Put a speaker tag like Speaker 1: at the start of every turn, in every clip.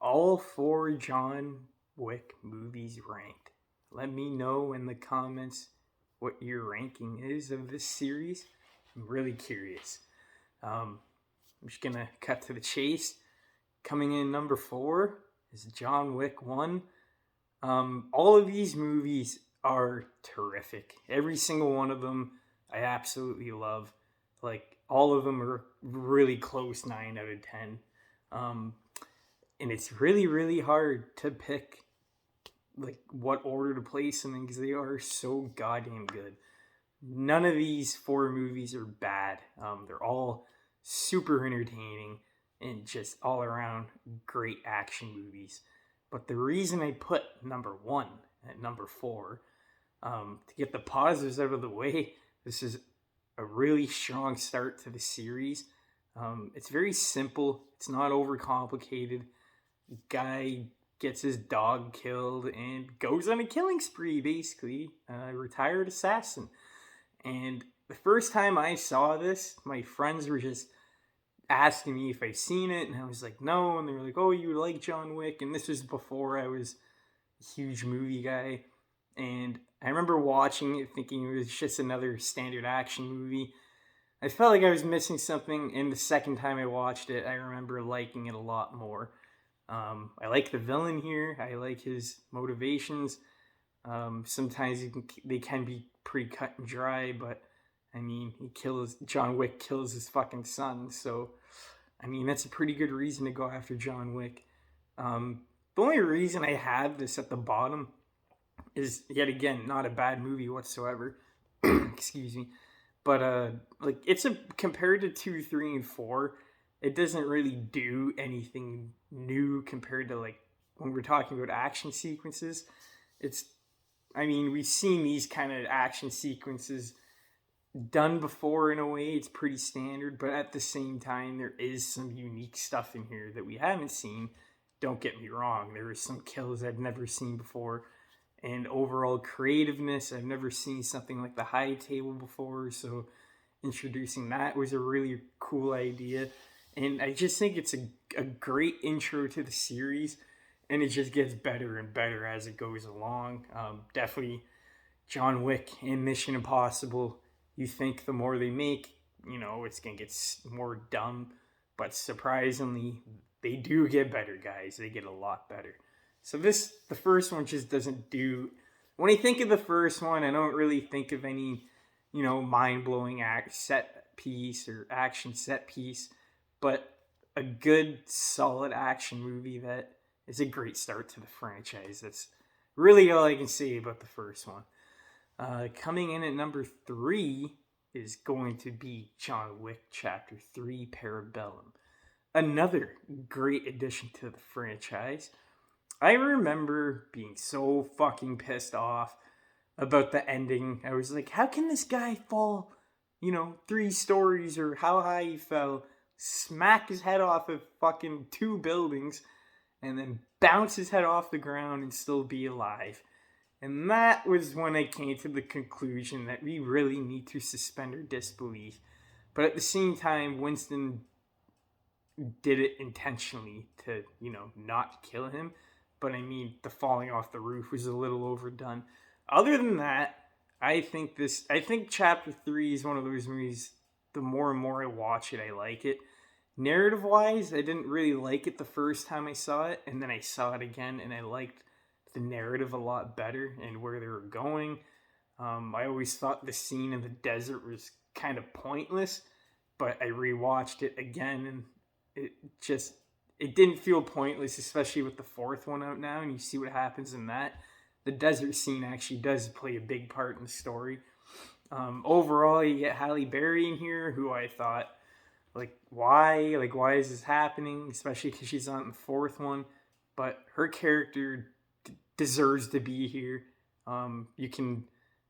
Speaker 1: all four John Wick movies ranked. Let me know in the comments what your ranking is of this series. I'm really curious. I'm just gonna cut to the chase. Coming in number 4 is John Wick 1. All of these movies are terrific. Every single one of them I absolutely love. Like, all of them are really close 9 out of 10. Um, and it's really, really hard to pick like what order to place them in because they are so goddamn good. None of these four movies are bad. They're all super entertaining and just all around great action movies. But the reason I put number 1 at number 4, to get the positives out of the way, this is a really strong start to the series. It's very simple. It's not overcomplicated. Guy gets his dog killed and goes on a killing spree, basically. A retired assassin. And the first time I saw this, my friends were just asking me if I've seen it, and I was like, no. And they were like, oh, you like John Wick? And this was before I was a huge movie guy. And I remember watching it thinking it was just another standard action movie. I felt like I was missing something, and the second time I watched it, I remember liking it a lot more. I like the villain here. I like his motivations. Sometimes they can be pretty cut and dry, but I mean, John Wick kills his fucking son, so I mean that's a pretty good reason to go after John Wick. The only reason I have this at the bottom is yet again not a bad movie whatsoever. Excuse me, but like it's a compared to 2, 3, and 4, it doesn't really do anything new compared to like when we're talking about action sequences. It's I mean, we've seen these kind of action sequences done before in a way. It's pretty standard, but at the same time, there is some unique stuff in here that we haven't seen. Don't get me wrong, there are some kills I've never seen before, and overall creativeness. I've never seen something like the high table before, so introducing that was a really cool idea. And I just think it's a great intro to the series, and it just gets better and better as it goes along. Definitely John Wick and Mission Impossible. You think the more they make, it's going to get more dumb. But surprisingly, they do get better, guys. They get a lot better. So the first one just doesn't do. When I think of the first one, I don't really think of any, mind-blowing set piece or action set piece. But a good, solid action movie that is a great start to the franchise. That's really all I can say about the first one. Coming in at number 3 is going to be John Wick Chapter 3 Parabellum. Another great addition to the franchise. I remember being so fucking pissed off about the ending. I was like, how can this guy fall, 3 stories, or how high he fell, smack his head off of fucking 2 buildings, and then bounce his head off the ground and still be alive? And that was when I came to the conclusion that we really need to suspend our disbelief. But at the same time, Winston did it intentionally to, not kill him. But I mean, the falling off the roof was a little overdone. Other than that, I think Chapter 3 is one of those movies, the more and more I watch it, I like it. Narrative-wise, I didn't really like it the first time I saw it, and then I saw it again, and I liked the narrative a lot better and where they were going. I always thought the scene in the desert was kind of pointless, but I rewatched it again, and it didn't feel pointless, especially with the 4th one out now, and you see what happens in that. The desert scene actually does play a big part in the story. Overall, you get Halle Berry in here, who I thought, why is this happening? Especially because she's on the 4th one, but her character deserves to be here. You can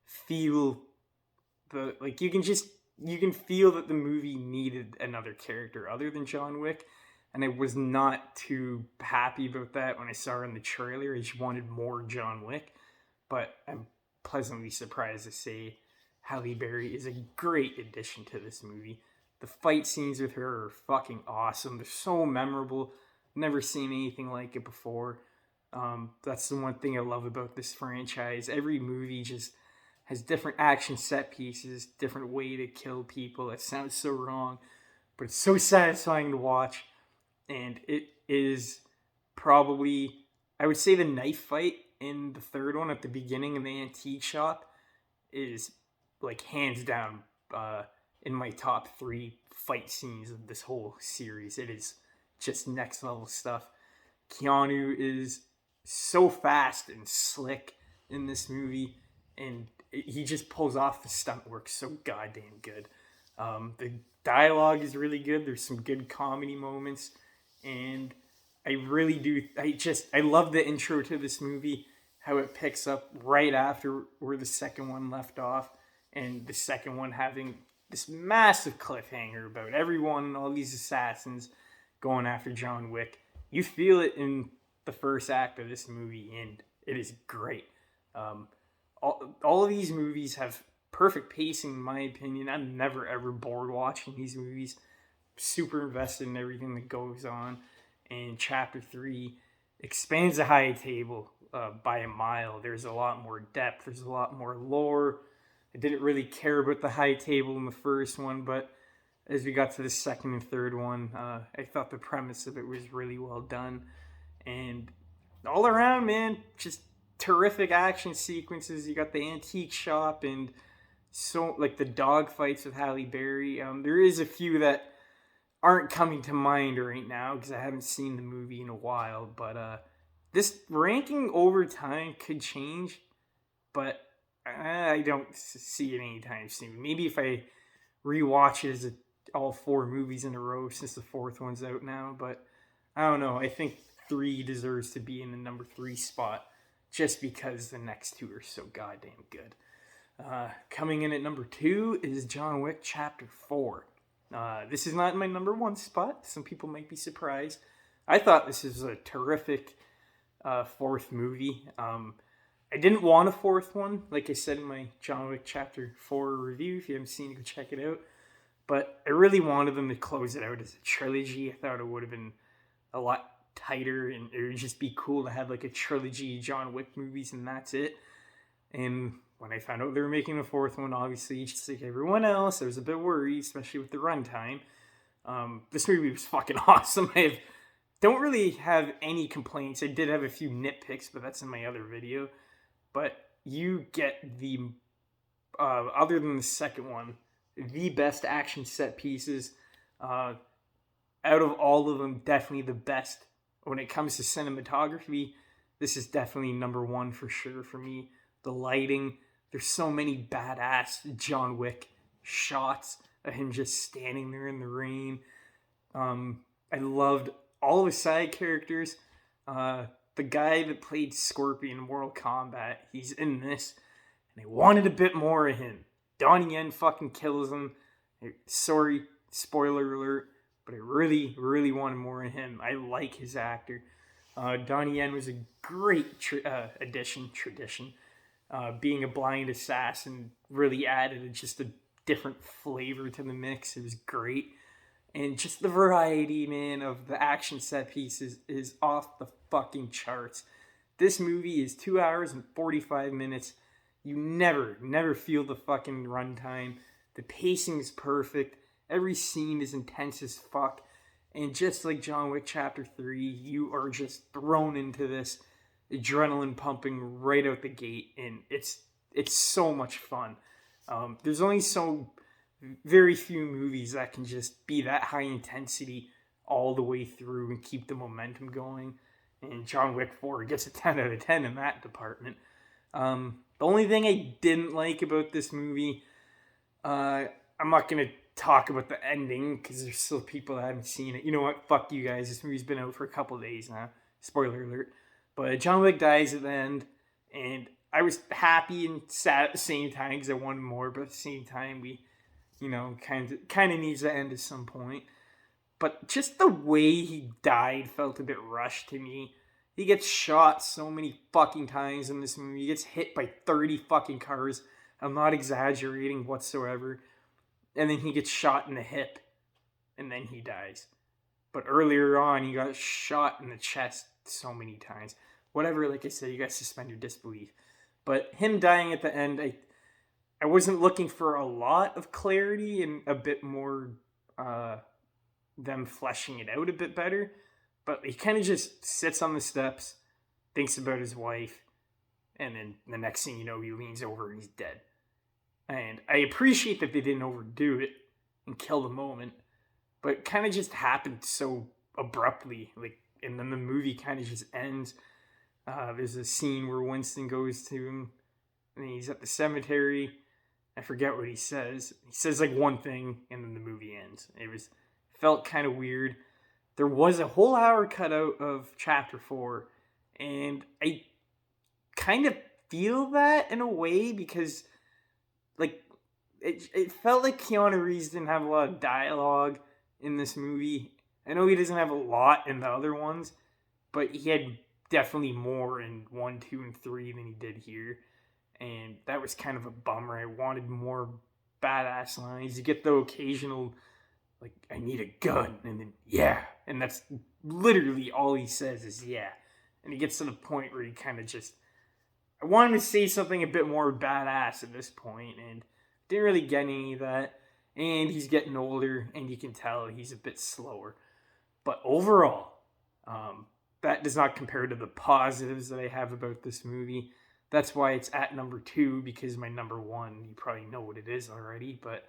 Speaker 1: feel you can feel that the movie needed another character other than John Wick, and I was not too happy about that when I saw her in the trailer. I just wanted more John Wick, but I'm pleasantly surprised to say Halle Berry is a great addition to this movie. The fight scenes with her are fucking awesome. They're so memorable. Never seen anything like it before. That's the one thing I love about this franchise. Every movie just has different action set pieces, different way to kill people. It sounds so wrong, but it's so satisfying to watch. And it is probably, I would say, the knife fight in the third one at the beginning in the antique shop is like hands down in my top 3 fight scenes of this whole series. It is just next level stuff. Keanu is so fast and slick in this movie, and he just pulls off the stunt work so goddamn good. The dialogue is really good. There's some good comedy moments, and I really do. I love the intro to this movie, how it picks up right after where the second one left off, and the second one having this massive cliffhanger about everyone, all these assassins going after John Wick. You feel it in the first act of this movie, and it is great. All of these movies have perfect pacing, in my opinion. I'm never ever bored watching these movies. Super invested in everything that goes on. And Chapter 3 expands the high table by a mile. There's a lot more depth. There's a lot more lore. I didn't really care about the high table in the first one, but as we got to the second and third one, I thought the premise of it was really well done. And all around, man, just terrific action sequences. You got the antique shop and so like the dog fights with Halle Berry. There is a few that aren't coming to mind right now because I haven't seen the movie in a while. But this ranking over time could change, but I don't see it anytime soon. Maybe if I rewatch it as all 4 movies in a row since the 4th one's out now. But I don't know. I think 3 deserves to be in the number 3 spot just because the next 2 are so goddamn good. Coming in at number 2 is John Wick Chapter 4. This is not in my number 1 spot. Some people might be surprised. I thought this is a terrific 4th movie. I didn't want a 4th one, like I said in my John Wick Chapter 4 review. If you haven't seen it, go check it out. But I really wanted them to close it out as a trilogy. I thought it would have been a lot tighter, and it would just be cool to have like a trilogy of John Wick movies, and that's it. And when I found out they were making a 4th one, obviously, just like everyone else, I was a bit worried, especially with the runtime. This movie was fucking awesome. Don't really have any complaints. I did have a few nitpicks, but that's in my other video. But you get the, other than the second one, the best action set pieces. Out of all of them, definitely the best. When it comes to cinematography, this is definitely number 1 for sure for me. The lighting, there's so many badass John Wick shots of him just standing there in the rain. I loved all of his side characters. The guy that played Scorpion in Mortal Kombat, he's in this, and I wanted a bit more of him. Donnie Yen fucking kills him. Sorry, spoiler alert, but I really, really wanted more of him. I like his actor. Donnie Yen was a great tradition. Being a blind assassin really added just a different flavor to the mix. It was great. And just the variety, man, of the action set pieces is off the fucking charts. This movie is 2 hours and 45 minutes. You never feel the fucking runtime. The pacing is perfect. Every scene is intense as fuck. And just like John Wick Chapter 3, you are just thrown into this adrenaline pumping right out the gate. And it's so much fun. There's only so very few movies that can just be that high intensity all the way through and keep the momentum going. And John Wick 4 gets a 10 out of 10 in that department. The only thing I didn't like about this movie, I'm not going to talk about the ending because there's still people that haven't seen it. You know what? Fuck you guys. This movie's been out for a couple of days now. Spoiler alert. But John Wick dies at the end, and I was happy and sad at the same time because I wanted more, but at the same time, we, kind of needs to end at some point. But just the way he died felt a bit rushed to me. He gets shot so many fucking times in this movie. He gets hit by 30 fucking cars. I'm not exaggerating whatsoever. And then he gets shot in the hip. And then he dies. But earlier on, he got shot in the chest so many times. Whatever, like I said, you guys suspend your disbelief. But him dying at the end, I wasn't looking for a lot of clarity and a bit more them fleshing it out a bit better. But he kind of just sits on the steps, thinks about his wife, and then the next thing you know, he leans over and he's dead. And I appreciate that they didn't overdo it and kill the moment, but it kind of just happened so abruptly. And then the movie kind of just ends. There's a scene where Winston goes to him, and he's at the cemetery. I forget what he says. He says like one thing, and then the movie ends. Felt kind of weird. There was a whole hour cut out of Chapter 4, and I kind of feel that in a way because, like, it felt like Keanu Reeves didn't have a lot of dialogue in this movie. I know he doesn't have a lot in the other ones, but he had definitely more in 1, 2, and 3 than he did here. And that was kind of a bummer. I wanted more badass lines. You get the occasional, like, I need a gun, and then, yeah. And that's literally all he says is, yeah. And he gets to the point where he kind of just, I wanted to say something a bit more badass at this point, and didn't really get any of that. And he's getting older, and you can tell he's a bit slower. But overall, that does not compare to the positives that I have about this movie. That's why it's at number 2, because my number 1, you probably know what it is already, but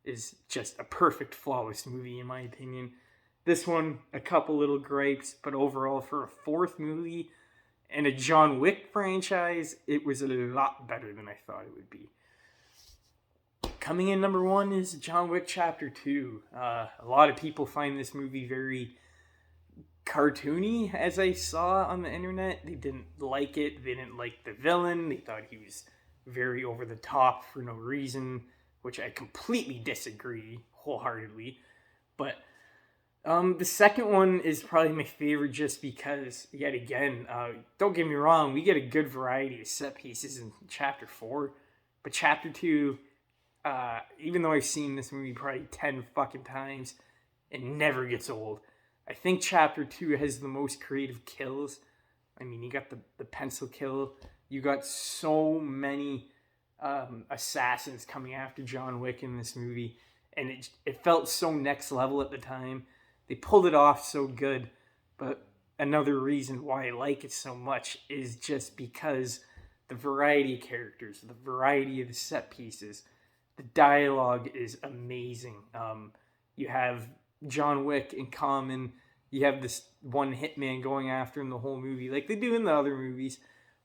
Speaker 1: is just a perfect, flawless movie in my opinion. This one, a couple little gripes, but overall for a 4th movie and a John Wick franchise, it was a lot better than I thought it would be. Coming in number 1 is John Wick Chapter 2. A lot of people find this movie very cartoony, as I saw on the internet. They didn't like it. They didn't like the villain. They thought he was very over the top for no reason, which I completely disagree wholeheartedly. But the second one is probably my favorite just because, yet again, don't get me wrong, we get a good variety of set pieces in Chapter 4, but Chapter 2, even though I've seen this movie probably 10 fucking times, it never gets old. I think Chapter 2 has the most creative kills. I mean, you got the pencil kill. You got so many assassins coming after John Wick in this movie. And it felt so next level at the time. They pulled it off so good. But another reason why I like it so much is just because the variety of characters, the variety of the set pieces, the dialogue is amazing. You have John Wick in common. You have this one hitman going after him the whole movie, like they do in the other movies.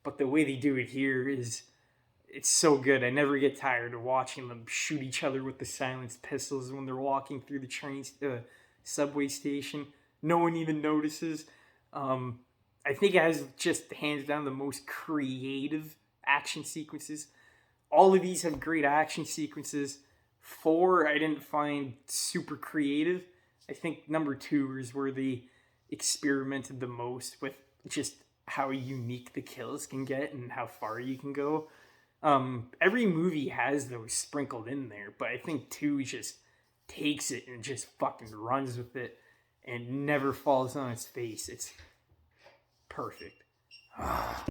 Speaker 1: But the way they do it here it's so good. I never get tired of watching them shoot each other with the silenced pistols when they're walking through the subway station. No one even notices. I think it has just hands down the most creative action sequences. All of these have great action sequences. 4, I didn't find super creative. I think number 2 is where they experimented the most with just how unique the kills can get and how far you can go. Every movie has those sprinkled in there, but I think 2 just takes it and just fucking runs with it and never falls on its face. It's perfect.